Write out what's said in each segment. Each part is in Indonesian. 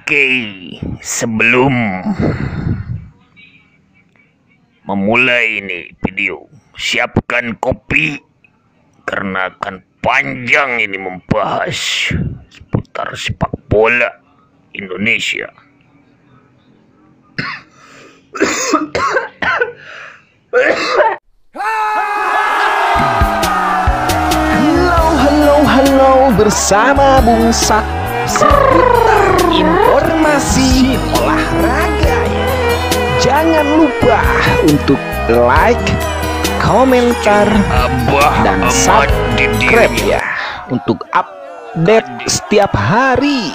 Oke, sebelum memulai ini video, siapkan kopi karena akan panjang ini membahas seputar sepak bola Indonesia. Halo bersama Bung Sak seputar informasi olahraga ya. Jangan lupa untuk like, komentar, dan subscribe ya untuk update setiap hari.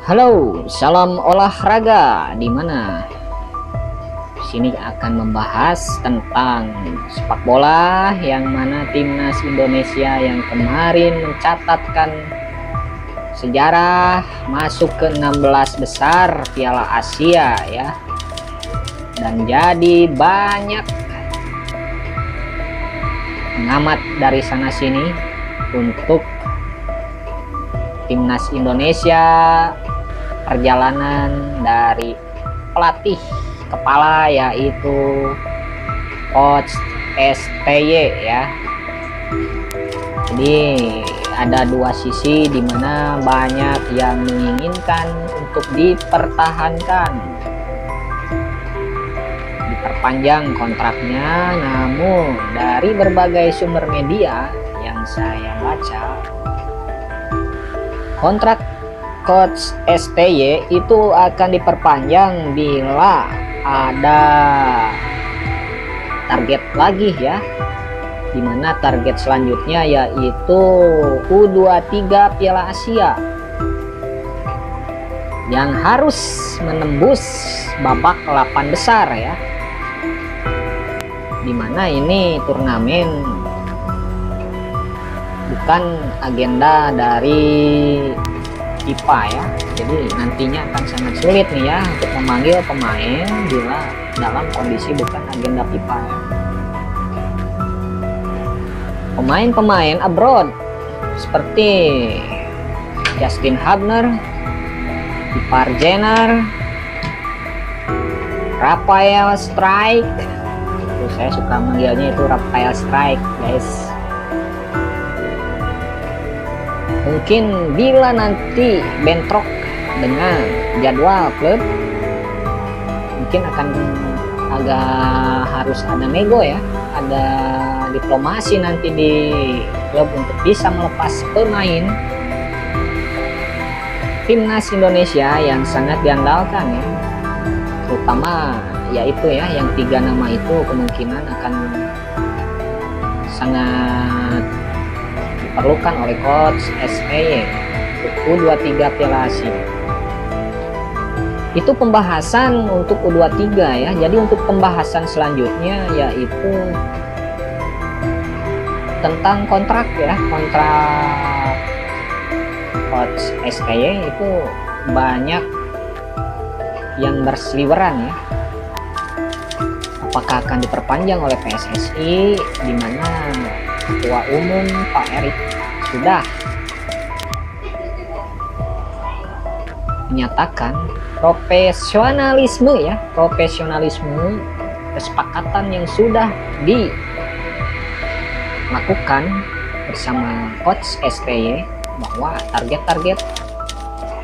Halo, salam olahraga. Di mana? Sini akan membahas tentang sepak bola yang mana timnas Indonesia yang kemarin mencatatkan sejarah masuk ke 16 besar Piala Asia ya. Dan jadi banyak pengamat dari sana sini untuk timnas Indonesia, perjalanan dari pelatih kepala yaitu Coach STY ya. Jadi ada dua sisi di mana banyak yang menginginkan untuk dipertahankan, diperpanjang kontraknya, namun dari berbagai sumber media yang saya baca, kontrak Coach STY itu akan diperpanjang bila ada target lagi ya, dimana target selanjutnya yaitu U23 Piala Asia yang harus menembus babak 8 besar ya, dimana ini turnamen bukan agenda dari FIFA ya. Jadi nantinya akan sangat sulit nih ya untuk memanggil pemain bila dalam kondisi bukan agenda FIFA ya. Pemain-pemain abroad seperti Justin Hubner, Ipar Jenner, Rafael Strike, itu saya suka manggilnya itu Rafael Strike guys. Mungkin bila nanti bentrok dengan jadwal klub, mungkin akan agak harus ada nego ya, ada diplomasi nanti di klub untuk bisa melepas pemain timnas Indonesia yang sangat diandalkan ya, terutama yaitu ya yang 3 nama itu kemungkinan akan sangat diperlukan oleh Coach STY untuk U23 Piala Asia. Itu pembahasan untuk U23 ya. Jadi untuk pembahasan selanjutnya yaitu tentang kontrak ya, kontrak Coach STY itu banyak yang berseliweran ya. Apakah akan diperpanjang oleh PSSI, di mana Ketua Umum Pak Erick sudah menyatakan profesionalisme ya, profesionalisme kesepakatan yang sudah dilakukan bersama Coach STY bahwa target-target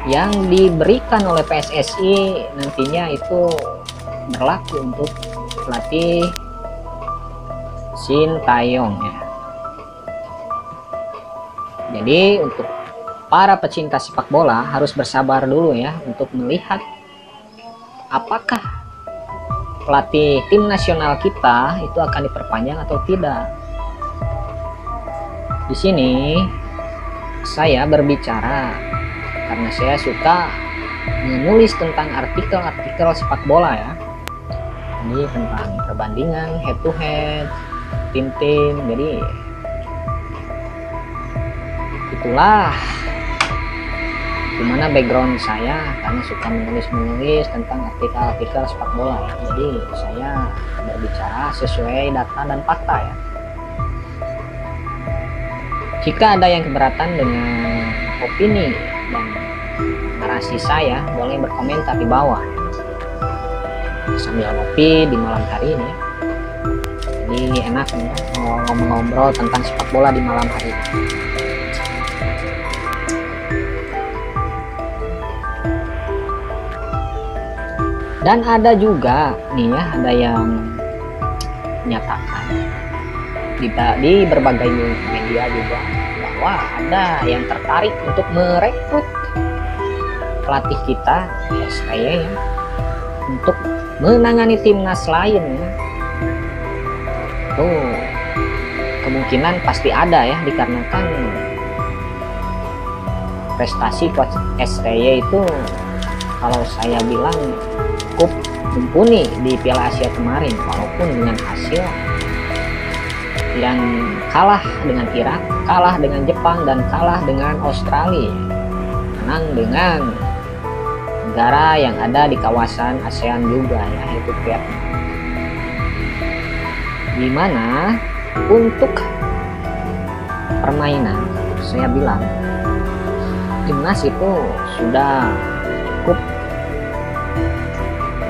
yang diberikan oleh PSSI nantinya itu berlaku untuk pelatih Sintayong ya. Jadi untuk para pecinta sepak bola harus bersabar dulu ya untuk melihat apakah pelatih tim nasional kita itu akan diperpanjang atau tidak. Di sini saya berbicara karena saya suka menulis tentang artikel-artikel sepak bola ya. Ini tentang perbandingan head to head, tim-tim. Jadi itulah dimana background saya karena suka menulis tentang artikel-artikel sepak bola ya. Jadi saya berbicara sesuai data dan fakta ya. Jika ada yang keberatan dengan opini dan narasi saya, boleh berkomentar di bawah ya. Sambil ngopi di malam hari ini, jadi enak ya, ngobrol tentang sepak bola di malam hari. Dan ada juga nih ya, ada yang menyatakan di berbagai media juga bahwa ada yang tertarik untuk merekrut pelatih kita STY ya, untuk menangani timnas lain ya. Tuh kemungkinan pasti ada ya, dikarenakan prestasi coach STY itu kalau saya bilang cukup mumpuni di Piala Asia kemarin, walaupun dengan hasil yang kalah dengan Irak, kalah dengan Jepang, dan kalah dengan Australia, menang dengan negara yang ada di kawasan ASEAN juga ya, yaitu Vietnam. Dimana untuk permainan saya bilang timnas itu sudah cukup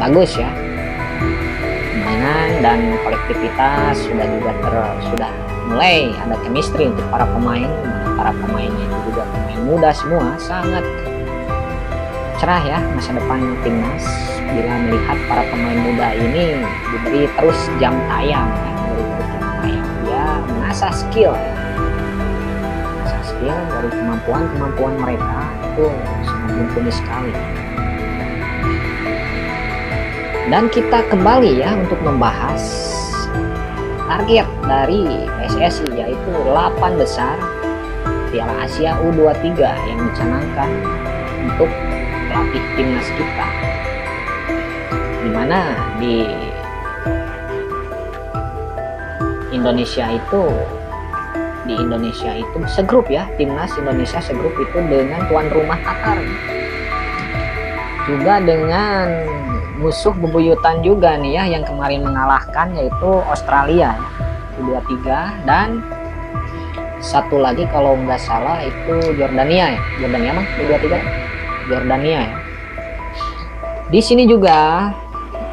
bagus ya, permainan dan kolektivitas sudah mulai ada chemistry untuk para pemain. Para pemainnya itu juga pemain muda semua, sangat cerah ya masa depan timnas bila melihat para pemain muda ini diberi terus jam tayang ya, dia mengasah skill ya. Mengasah skill dari kemampuan mereka itu sangat mumpuni sekali. Dan kita kembali ya untuk membahas target dari PSSI, yaitu 8 besar Piala Asia U23 yang dicanangkan untuk pelatih timnas kita, dimana di Indonesia itu segrup ya, timnas Indonesia segrup itu dengan tuan rumah Qatar, juga dengan musuh bebuyutan juga nih ya yang kemarin mengalahkan, yaitu Australia ya, U23, dan satu lagi kalau nggak salah itu Jordania ya, Jordania mah U23, Jordania ya. Di sini juga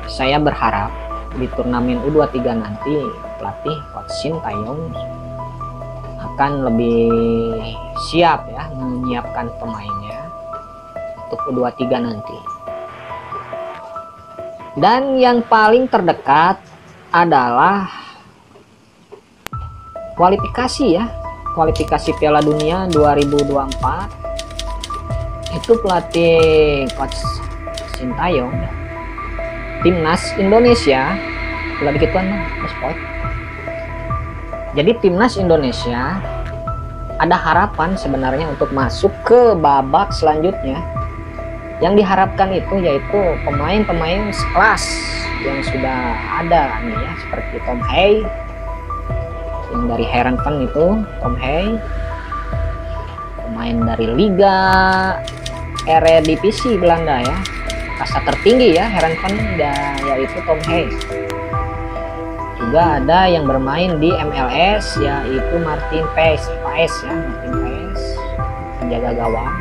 saya berharap di turnamen U23 nanti pelatih Coach Shin Tae-yong akan lebih siap ya menyiapkan pemainnya untuk U23 nanti. Dan yang paling terdekat adalah kualifikasi ya, kualifikasi Piala Dunia 2024. Itu pelatih Coach Shin Tae-yong timnas Indonesia udah dikituan Mas Poy. Jadi timnas Indonesia ada harapan sebenarnya untuk masuk ke babak selanjutnya. Yang diharapkan itu yaitu pemain-pemain sekelas yang sudah ada nih ya, seperti Tom Hey yang dari Heerenveen itu, Tom Hey, pemain dari Liga Eredivisie Belanda ya, kasta tertinggi ya Heerenveen, yaitu Tom Hey. Juga ada yang bermain di MLS yaitu Martin Paes ya, Martin Paes penjaga gawang,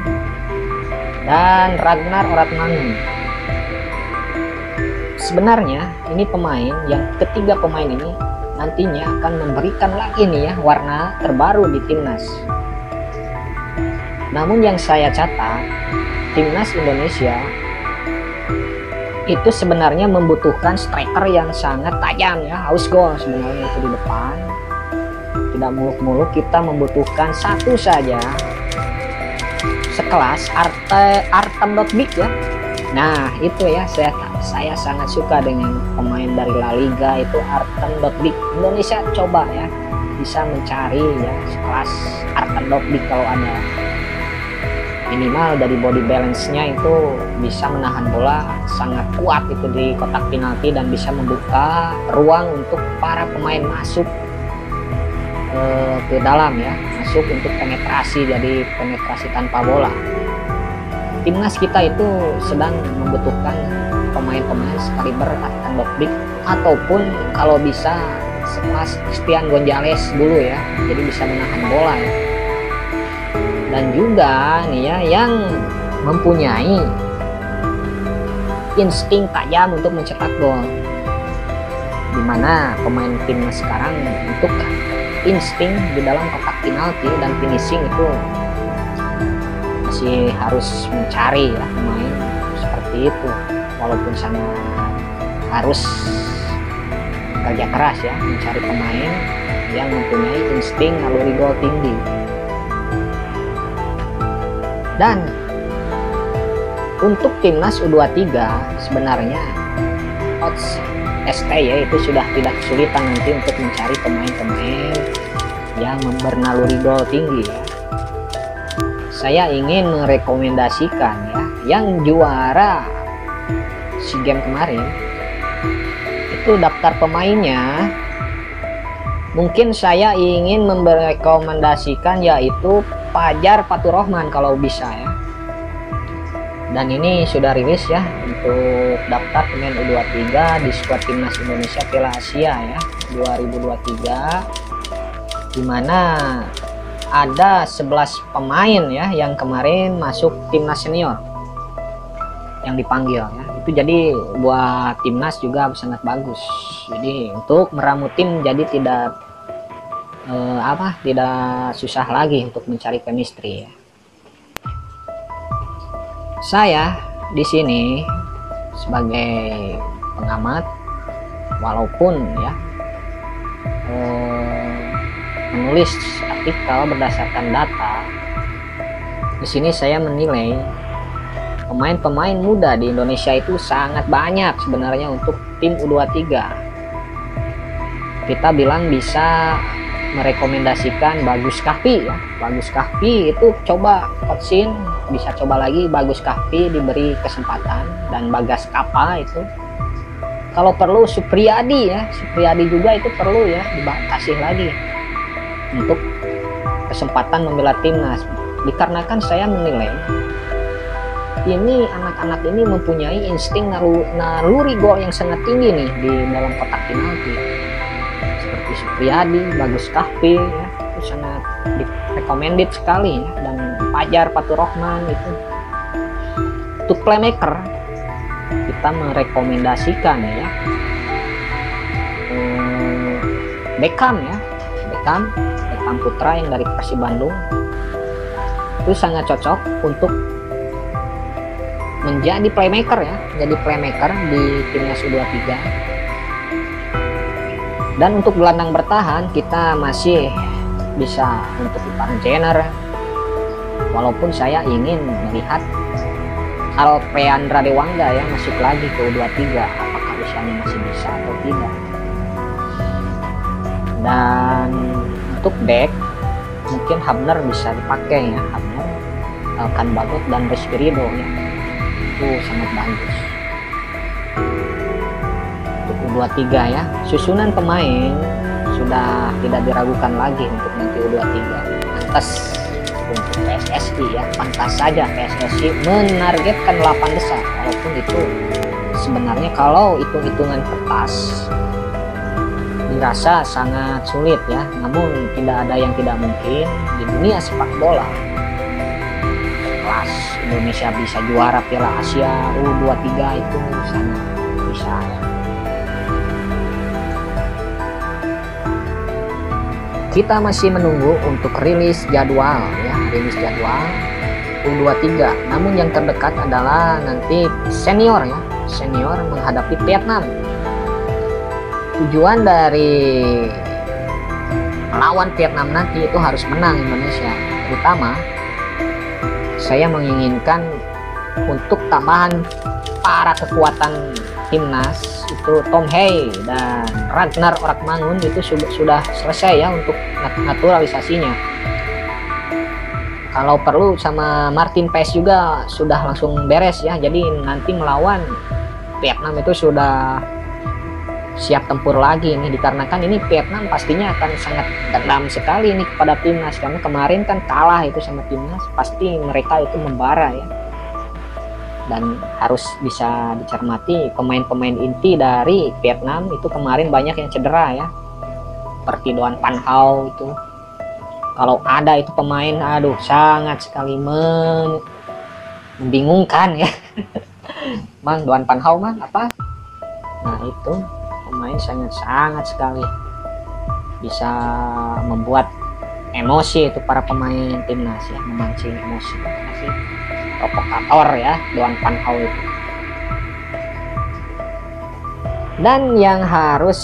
dan Ragnar Oratmann. Sebenarnya ini pemain yang ketiga pemain ini nantinya akan memberikan lagi nih ya warna terbaru di timnas. Namun yang saya catat, timnas Indonesia itu sebenarnya membutuhkan striker yang sangat tajam ya, haus gol sebenarnya itu di depan. Tidak muluk-muluk, kita membutuhkan satu saja sekelas Artem Dotbik ya. Nah itu ya, saya sangat suka dengan pemain dari La Liga itu Artem Dotbik. Indonesia coba ya bisa mencari ya sekelas Artem Dotbik, kalau ada minimal dari body balance-nya itu bisa menahan bola sangat kuat itu di kotak penalti dan bisa membuka ruang untuk para pemain masuk ke dalam ya, masuk untuk penetrasi, jadi penetrasi tanpa bola. timnas kita itu sedang membutuhkan pemain-pemain sekaliber Arkan Dokdik ataupun kalau bisa sekelas Christian Gonzalez dulu ya, jadi bisa menahan bola ya. Dan juga nih ya yang mempunyai insting tajam untuk mencetak gol, dimana pemain timnas sekarang untuk insting di dalam kotak penalti dan finishing itu masih harus mencari ya pemain seperti itu, walaupun sangat harus kerja keras ya mencari pemain yang mempunyai insting naluri gol tinggi. Dan untuk timnas U23 sebenarnya coach ST ya itu sudah tidak kesulitan nanti untuk mencari pemain-pemain yang bernaluri gol tinggi ya. Saya ingin merekomendasikan ya yang juara SEA Games kemarin itu daftar pemainnya, mungkin saya ingin merekomendasikan yaitu Fajar Faturrahman kalau bisa ya. Dan ini sudah rilis ya untuk daftar pemain U23 di skuad timnas Indonesia Piala Asia ya 2023, dimana ada 11 pemain ya yang kemarin masuk timnas senior yang dipanggil ya. Itu jadi buat timnas juga sangat bagus, jadi untuk meramu tim jadi tidak tidak susah lagi untuk mencari chemistry ya. Saya di sini sebagai pengamat, walaupun ya menulis artikel berdasarkan data, di sini saya menilai pemain-pemain muda di Indonesia itu sangat banyak sebenarnya untuk tim U23. Kita bilang bisa merekomendasikan Bagus Kahfi ya. Bagus Kahfi itu coba coachin, bisa coba lagi Bagus Kahfi diberi kesempatan, dan Bagas Kapa itu kalau perlu Supriyadi ya, Supriyadi juga itu perlu ya dikasih lagi untuk kesempatan membela timnas. Dikarenakan saya menilai ini anak-anak ini mempunyai insting naluri gol yang sangat tinggi nih di dalam kotak penalti. Seperti Supriyadi, Bagus Kahfi ya, itu sangat recommended sekali ya. Dan Fajar Faturrahman itu untuk playmaker kita merekomendasikan ya Beckham ya, Beckham Putra yang dari Persib Bandung itu sangat cocok untuk menjadi playmaker ya, jadi playmaker di timnas U23. Dan untuk gelandang bertahan kita masih bisa untuk Ivan Jenner, walaupun saya ingin melihat Alpeandra Dewangga ya masuk lagi ke U23, apakah usianya masih bisa atau tidak. Dan untuk back mungkin Habner bisa dipakai ya, Habner, Alkan Bagot dan Rizky Ridho ya, itu sangat bagus. Untuk U23 ya, susunan pemain sudah tidak diragukan lagi untuk nanti U23. Pantas untuk PSSI ya, pantas saja PSSI menargetkan 8 besar, walaupun itu sebenarnya kalau hitung-hitungan kertas dirasa sangat sulit ya, namun tidak ada yang tidak mungkin di dunia sepak bola. Kelas Indonesia bisa juara Piala Asia U23 itu sangat bisa ya. Kita masih menunggu untuk rilis jadwal ya, rilis jadwal U23. Namun yang terdekat adalah nanti senior ya, senior menghadapi Vietnam. Tujuan dari melawan Vietnam nanti itu harus menang Indonesia. Terutama saya menginginkan untuk tambahan para kekuatan timnas itu Tom Hey dan Ragnar Orakmangun itu sudah selesai ya untuk naturalisasinya. Kalau perlu sama Martin Paes juga sudah langsung beres ya. Jadi nanti melawan Vietnam itu sudah siap tempur lagi ini, dikarenakan ini Vietnam pastinya akan sangat dendam sekali ini kepada timnas, karena kemarin kan kalah itu sama timnas, pasti mereka itu membara ya. Dan harus bisa dicermati pemain-pemain inti dari Vietnam itu kemarin banyak yang cedera ya, seperti Doan Van Hau itu. Kalau ada itu pemain, aduh sangat sekali membingungkan ya. Mang Doan Van Hau mah apa? Nah itu pemain sangat sekali bisa membuat emosi itu para pemain timnas ya, memancing emosi. Masih provokator ya Doan Van Hau itu. Dan yang harus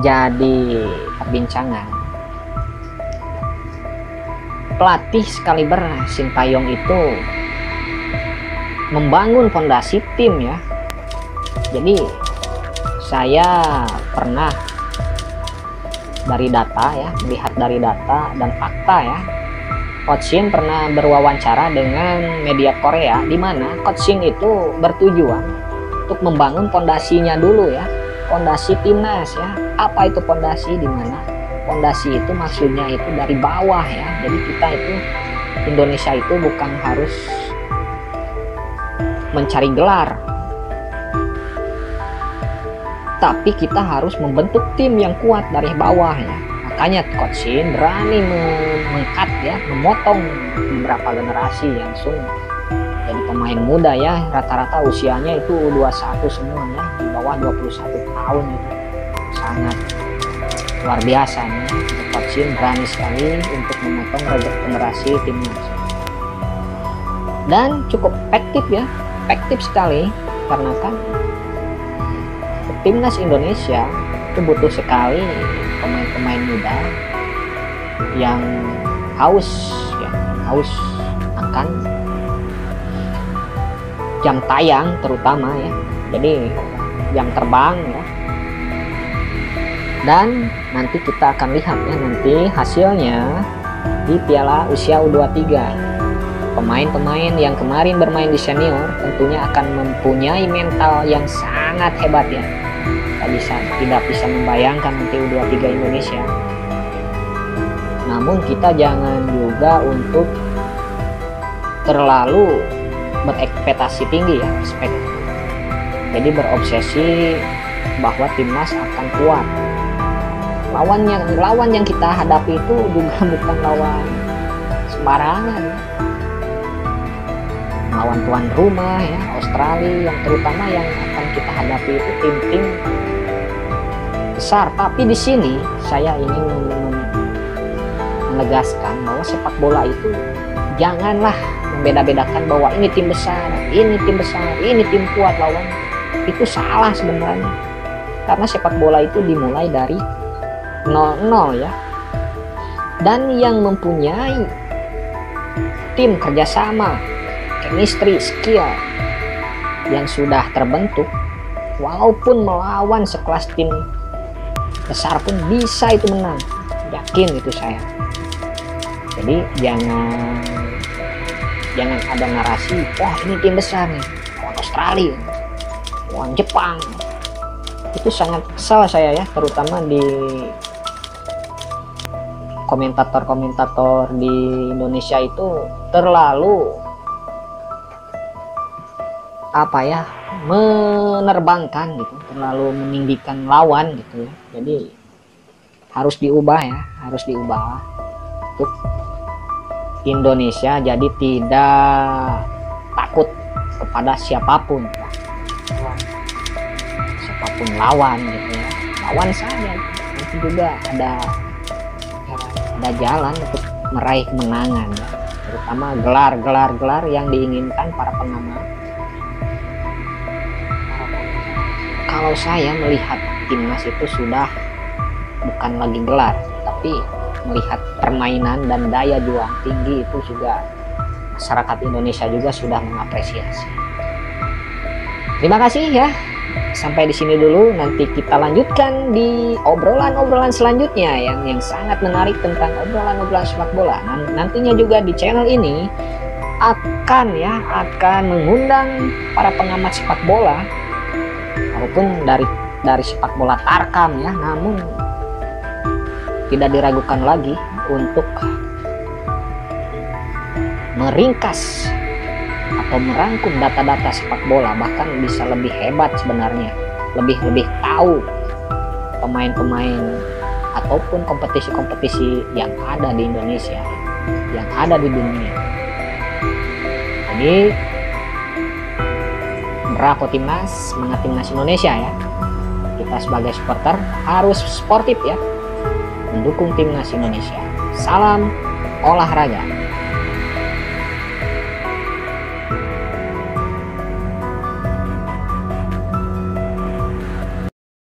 jadi perbincangan, pelatih Skaliber Sintayong itu membangun fondasi tim ya. Jadi saya pernah dari data ya, melihat dari data dan fakta ya, Coach Shin pernah berwawancara dengan media Korea, di mana Coach Shin itu bertujuan untuk membangun fondasinya dulu ya, fondasi timnas ya. Apa itu fondasi? Di mana fondasi itu maksudnya itu dari bawah ya. Jadi kita itu Indonesia itu bukan harus mencari gelar, tapi kita harus membentuk tim yang kuat dari bawah ya. Makanya Coach Shin berani mengangkat ya, memotong beberapa generasi yang langsung jadi pemain muda ya, rata-rata usianya itu 21 semuanya, di bawah 21 tahun itu. Sangat luar biasa nih, Coach Shin berani sekali untuk memotong generasi timnas. Dan cukup efektif ya, efektif sekali, karena kan timnas Indonesia itu butuh sekali pemain-pemain muda yang haus ya, haus akan jam tayang terutama ya, jadi jam terbang ya. Dan nanti kita akan lihat ya nanti hasilnya di Piala Usia U23. Pemain-pemain yang kemarin bermain di senior tentunya akan mempunyai mental yang sangat hebat ya. Tidak bisa membayangkan nanti U23 Indonesia. Namun kita jangan juga untuk terlalu berekspektasi tinggi ya, jadi berobsesi bahwa timnas akan kuat. Lawan yang kita hadapi itu juga bukan lawan sembarangan, lawan tuan rumah ya, Australia, yang terutama yang akan kita hadapi itu tim-tim besar. Tapi di sini saya ingin menegaskan bahwa sepak bola itu janganlah membeda-bedakan bahwa ini tim besar, ini tim kuat lawan. Itu salah sebenarnya, karena sepak bola itu dimulai dari 0-0 ya. Dan yang mempunyai tim kerjasama, chemistry, skill yang sudah terbentuk, walaupun melawan sekelas tim besar pun bisa itu menang, yakin itu saya. Jadi jangan ada narasi, wah ini tim besar nih, lawan Australia, lawan Jepang. Itu sangat kesal saya ya, terutama di komentator-komentator di Indonesia itu terlalu apa ya, menerbangkan gitu, terlalu meninggikan lawan gitu ya. Jadi harus diubah ya, harus diubah untuk Indonesia jadi tidak takut kepada siapapun ya. Siapapun lawan gitu ya, lawan saja, itu juga ada jalan untuk meraih kemenangan ya, terutama gelar yang diinginkan para pengamat. Kalau saya melihat timnas itu sudah bukan lagi gelar, tapi melihat permainan dan daya juang tinggi, itu juga masyarakat Indonesia juga sudah mengapresiasi. Terima kasih ya. Sampai di sini dulu, nanti kita lanjutkan di obrolan-obrolan selanjutnya yang sangat menarik tentang obrolan-obrolan sepak bola. Nantinya juga di channel ini akan mengundang para pengamat sepak bola, walaupun dari sepak bola tarkam ya, namun tidak diragukan lagi untuk meringkas atau merangkum data-data sepak bola, bahkan bisa lebih hebat sebenarnya, lebih tahu pemain-pemain ataupun kompetisi-kompetisi yang ada di Indonesia, yang ada di dunia. Jadi Bravo Timnas, semangat Timnas Indonesia ya. Kita sebagai supporter harus sportif ya, mendukung Timnas Indonesia. Salam olahraga.